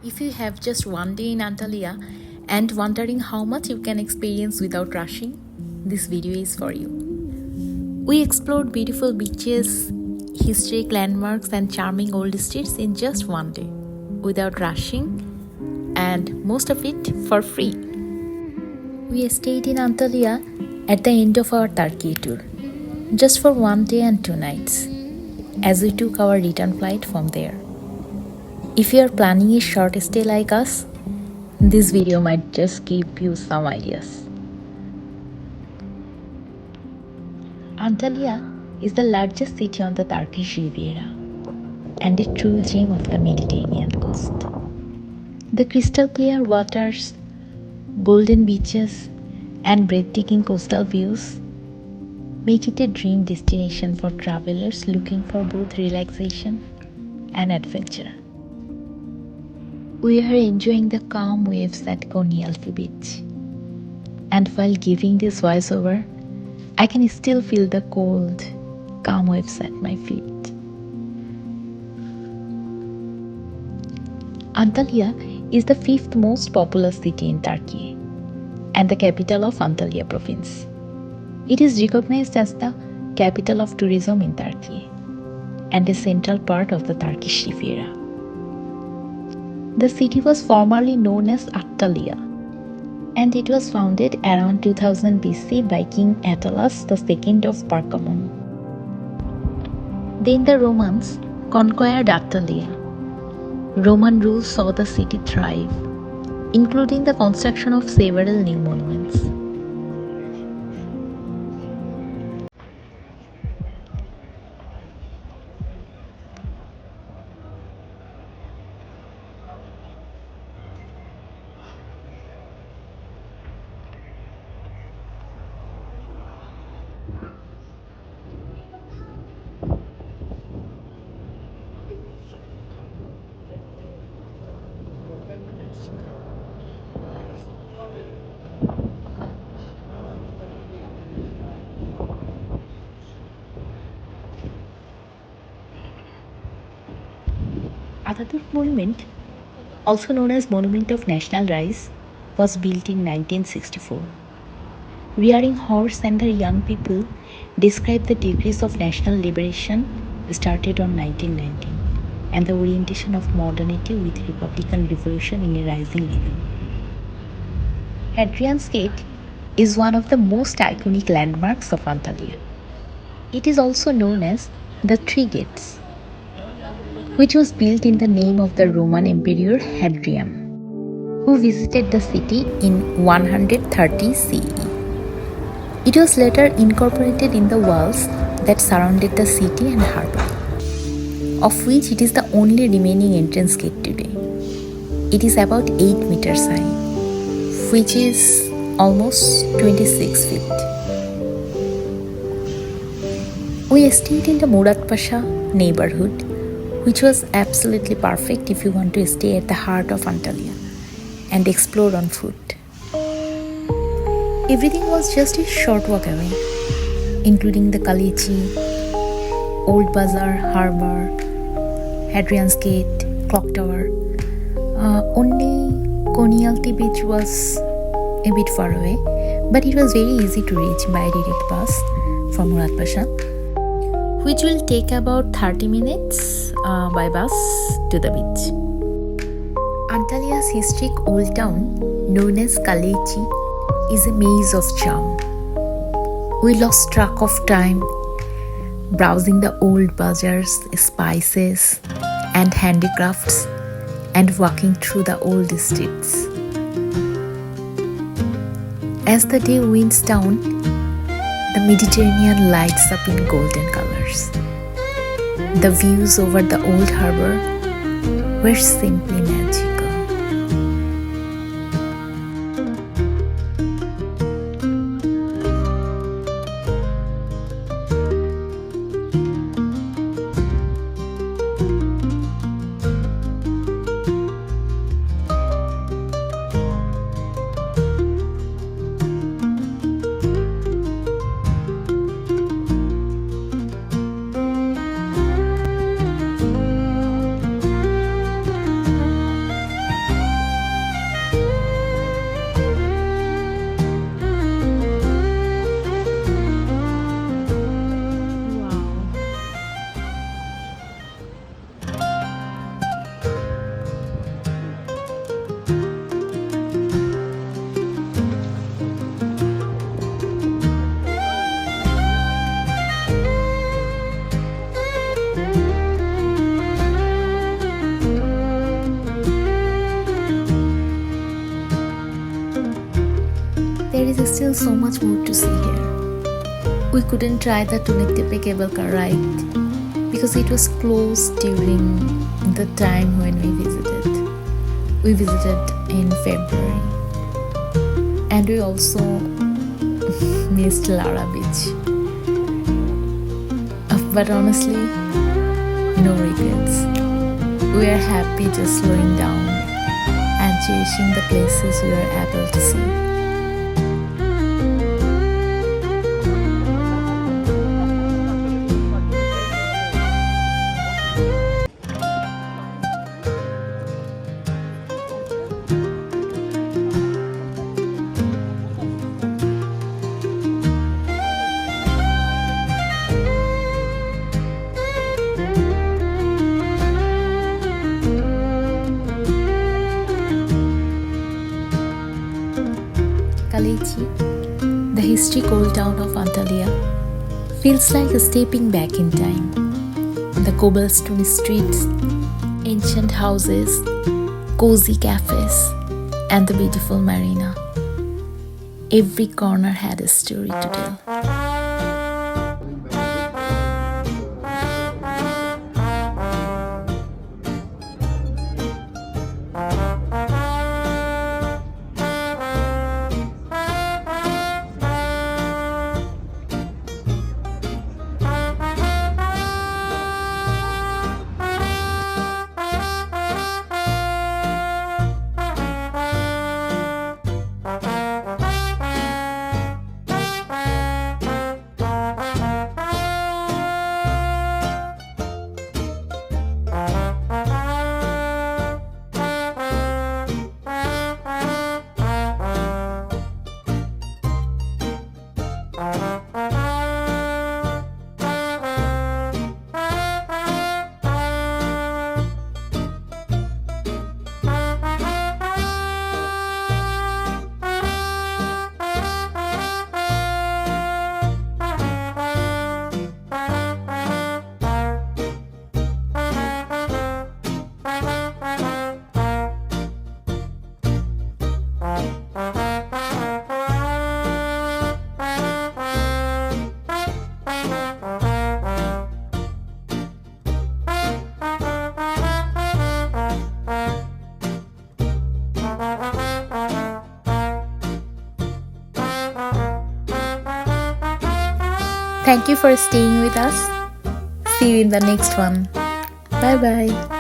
If you have just one day in Antalya and wondering how much you can experience without rushing, this video is for you. We explored beautiful beaches, historic landmarks and charming old streets in just one day, without rushing, and most of it for free. We stayed in Antalya at the end of our Turkey tour, just for 1 day and 2 nights, as we took our return flight from there. If you are planning a short stay like us, this video might just give you some ideas. Antalya is the largest city on the Turkish Riviera and a true gem of the Mediterranean coast. The crystal clear waters, golden beaches, and breathtaking coastal views make it a dream destination for travelers looking for both relaxation and adventure. We are enjoying the calm waves at Konyaaltı Beach, and while giving this voiceover, I can still feel the cold, calm waves at my feet. Antalya is the 5th most populous city in Turkey and the capital of Antalya province. It is recognized as the capital of tourism in Turkey and a central part of the Turkish Riviera. The city was formerly known as Antalya, and it was founded around 2000 BC by King Attalus II of Pergamon. Then the Romans conquered Antalya. Roman rule saw the city thrive, including the construction of several new monuments. Ataturk Monument, also known as Monument of National Rise, was built in 1964. Rearing horse and their young people describe the degrees of national liberation started on 1919 and the orientation of modernity with republican revolution in a rising rhythm. Hadrian's Gate is one of the most iconic landmarks of Antalya. It is also known as the Three Gates, which was built in the name of the Roman Emperor Hadrian, who visited the city in 130 CE. It was later incorporated in the walls that surrounded the city and harbour, of which it is the only remaining entrance gate today. It is about 8 meters high, which is almost 26 feet. We stayed in the Muratpaşa neighborhood, which was absolutely perfect if you want to stay at the heart of Antalya and explore on foot. Everything was just a short walk away, including the Kaleiçi, Old Bazaar, Harbour, Hadrian's Gate, Clock Tower. Only Konyaaltı Beach was a bit far away, but it was very easy to reach by direct bus from Muratpaşa, which will take about 30 minutes by bus to the beach. Antalya's historic old town, known as Kaleiçi, is a maze of charm. We lost track of time, browsing the old bazaars, spices, and handicrafts, and walking through the old streets. As the day winds down, the Mediterranean lights up in golden colors. The views over the old harbour were simply magical. still so much more to see here. We couldn't try the Tepe cable car ride because it was closed during the time when we visited. We visited in February, and we also missed Lara Beach. But honestly, no regrets. We are happy just slowing down and cherishing the places we are able to see. Kaleiçi, the historic old town of Antalya, feels like stepping back in time. The cobblestone streets, ancient houses, cozy cafes, and the beautiful Marina. Every corner had a story to tell. Thank you for staying with us. See you in the next one. Bye bye.